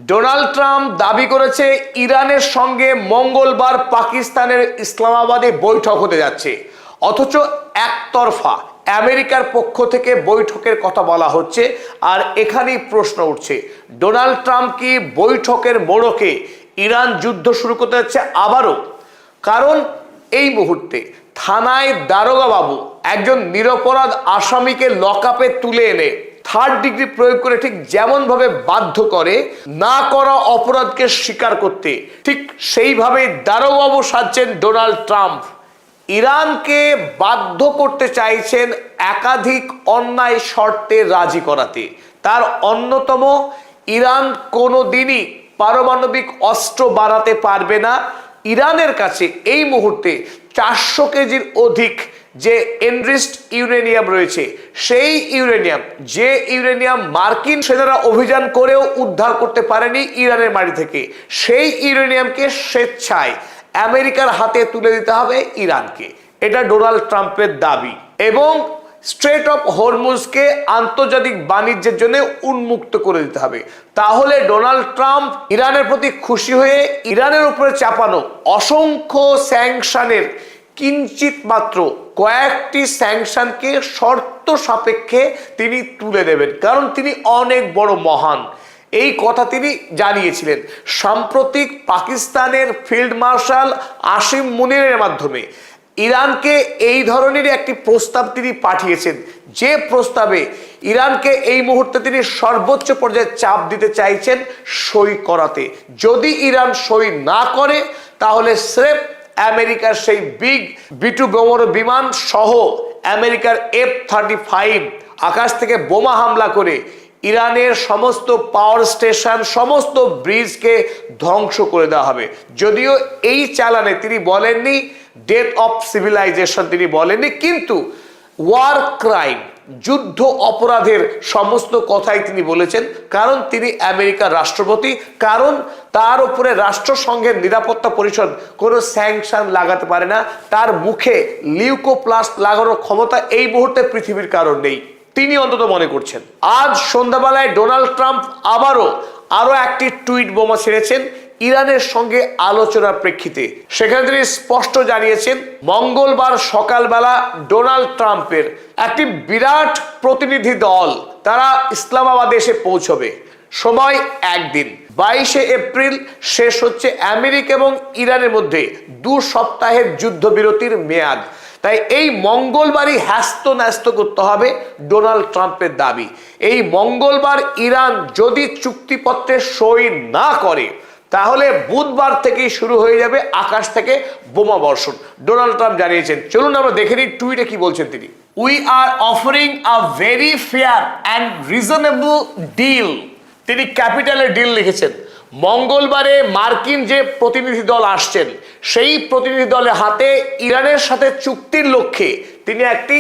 Donald Trump দাবি করেছে ইরানের সঙ্গে মঙ্গলবার পাকিস্তানের ইসলামাবাদে বৈঠক হতে যাচ্ছে, অথচ একতরফা আমেরিকার পক্ষ থেকে বৈঠকের কথা বলা হচ্ছে। আর এখানেই প্রশ্ন উঠছে, ডোনাল্ড ট্রাম্প কি বৈঠকের মোড়কে ইরান যুদ্ধ শুরু করতে যাচ্ছে আবারও? কারণ এই মুহূর্তে থানায় দারোগা বাবু একজন নিরপরাধ আসামিকে লকআপে তুলে এনে থার্ড ডিগ্রি প্রয়োগ করে ঠিক যেমন ভাবে বাধ্য করে না করা অপরাধকে স্বীকার করতে, ঠিক সেইভাবে দারোগাবু সাজছেন ডোনাল্ড ট্রাম্প। ইরানকে বাধ্য করতে চাইছেন একাধিক অন্যায় শর্তে রাজি করাতে। তার অন্যতম, ইরান কোনোদিনই পারমাণবিক অস্ত্র বাড়াতে পারবে না। ইরানের কাছে এই মুহূর্তে 400 কেজির অধিক যে এনরিচড ইউরেনিয়াম রয়েছে, সেই ইউরেনিয়াম মার্কিন সেনারা অভিযান করেও উদ্ধার করতে পারেনি ইরানের মাটি থেকে, সেই ইউরেনিয়ামকে স্বেচ্ছায় আমেরিকার হাতে তুলে দিতে হবে ইরানকে। এটা ডোনাল্ড ট্রাম্পের দাবি। এবং স্ট্রেট অফ হরমুজকে আন্তর্জাতিক বাণিজ্যের জন্য উন্মুক্ত করে দিতে হবে। তাহলে ডোনাল্ড ট্রাম্প ইরানের প্রতি খুশি হয়ে ইরানের উপরে চাপানো অসংখ্য স্যাংশনের কিঞ্চিত মাত্র কয়েকটি স্যাংশনকে শর্ত সাপেক্ষে তিনি তুলে দেবেন, কারণ তিনি অনেক বড় মহান। এই কথা তিনি জানিয়েছিলেন সাম্প্রতিক পাকিস্তানের ফিল্ড মার্শাল আসিম মুনিরের মাধ্যমে। ইরানকে এই ধরনের একটি প্রস্তাব তিনি পাঠিয়েছেন, যে প্রস্তাবে ইরানকে এই মুহূর্তে তিনি সর্বোচ্চ পর্যায়ে চাপ দিতে চাইছেন সই করাতে। যদি ইরান সই না করে, তাহলে স্রেফ আমেরিকার সেই বিগ B-2 বিমান সহ আমেরিকার F-35 আকাশ থেকে বোমা হামলা করে ইরানের সমস্ত পাওয়ার স্টেশন, সমস্ত ব্রিজকে ধ্বংস করে দেওয়া হবে। যদিও এই চালানে তিনি বলেননি ডেথ অফ সিভিলাইজেশন, তিনি বলেননি, কিন্তু ওয়ার ক্রাইম, যুদ্ধ অপরাধের সমস্ত কথাই তিনি বলেছেন। কারণ তিনি আমেরিকার রাষ্ট্রপতি, কারণ তার উপরে রাষ্ট্রসংঘের নিরাপত্তা পরিষদ কোনো স্যাংশন লাগাতে পারে না। তার মুখে লিউকোপ্লাস্ট লাগানোর ক্ষমতা এই মুহূর্তে পৃথিবীর কারণ নেই, তিনি অন্তত মনে করছেন। আজ সন্ধ্যাবেলায় ডোনাল্ড ট্রাম্প আরো একটি টুইট বোমা ছেড়েছেন ইরানের সঙ্গে আলোচনার প্রেক্ষিতে। সেখানে তিনি স্পষ্ট জানিয়েছেন, মঙ্গলবার সকালবেলা ডোনাল্ড ট্রাম্পের একটি বিরাট প্রতিনিধি দল তারা ইসলামাবাদে এসে পৌঁছবে। সময় একদিন, 22শে এপ্রিল শেষ হচ্ছে আমেরিকা এবং ইরানের মধ্যে 2 সপ্তাহের যুদ্ধবিরতির মেয়াদ। তাই এই মঙ্গলবারই হ্যাস্ত ন্যস্ত করতে হবে ডোনাল্ড ট্রাম্পের দাবি। এই মঙ্গলবার ইরান যদি চুক্তিপত্রে সই না করে, তাহলে বুধবার থেকেই শুরু হয়ে যাবে আকাশ থেকে বোমা বর্ষণ, ডোনাল্ড ট্রাম্প জানিয়েছেন। চলুন আমরা দেখে নিই টুইটে কি বলছেন তিনি। We are offering a very fair and reasonable deal. তিনি ক্যাপিটালের ডিল লিখেছেন। মঙ্গলবারে মার্কিন যে প্রতিনিধি দল আসছেন, সেই প্রতিনিধি দলের হাতে ইরানের সাথে চুক্তির লক্ষ্যে তিনি একটি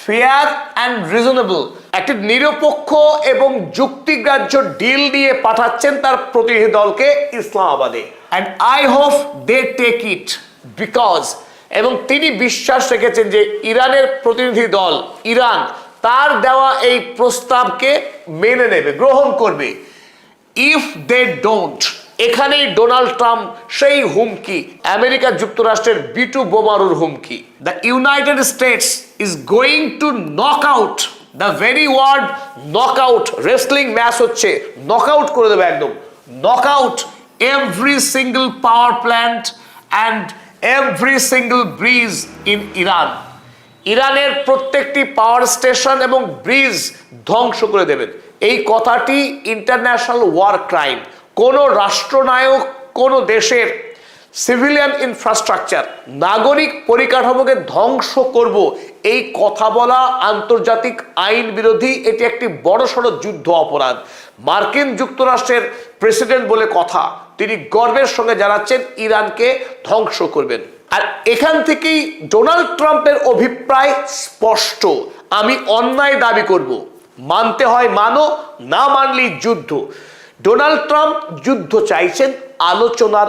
ফেয়ার অ্যান্ড রিজনেবল, একটি নিরপেক্ষ এবং যুক্তিগ্রাহ্য ডিল দিয়ে পাঠাচ্ছেন তার প্রতিনিধি দলকে ইসলামাবাদে। And I hope they take it because, এবং তিনি বিশ্বাস রেখেছেন যে ইরানের প্রতিনিধি দল, ইরান তার দেওয়া এই প্রস্তাবকে মেনে নেবে, গ্রহণ করবে। ইফ দে ডোন্ট, এখানেই ডোনাল্ড ট্রাম্প সেই হুমকি, আমেরিকা যুক্তরাষ্ট্রের B-2 বোমারুর হুমকি। The United States is going to knock out, the very word knock out, wrestling match হচ্ছে, নক আউট করে দেবে একদম, knock out every single power plant and every single bridge in Iran. ইরানের প্রত্যেকটি power station এবং bridge ধ্বংস করে দেবেন। এই কথাটি ইন্টারন্যাশনাল ওয়ার ক্রাইম। কোনো রাষ্ট্রনায়ক, কোনো দেশের সিভিলিয়ান ইনফ্রাস্ট্রাকচার, নাগরিক পরিকাঠামোকে ধ্বংস করব, এই কথা বলা আন্তর্জাতিক আইন বিরোধী। এটি একটি বড়সড় যুদ্ধ অপরাধ। মার্কিন যুক্তরাষ্ট্রের প্রেসিডেন্ট বলে কথা, তিনি গর্বের সঙ্গে জানাচ্ছেন ইরানকে ধ্বংস করবেন। আর এখান থেকেই ডোনাল্ড ট্রাম্পের অভিপ্রায় স্পষ্ট, আমি অন্যায় দাবি করব, মানতে হয় মানো, না মানলেই যুদ্ধ। ডোনাল্ড ট্রাম্প যুদ্ধ চাইছেন আলোচনার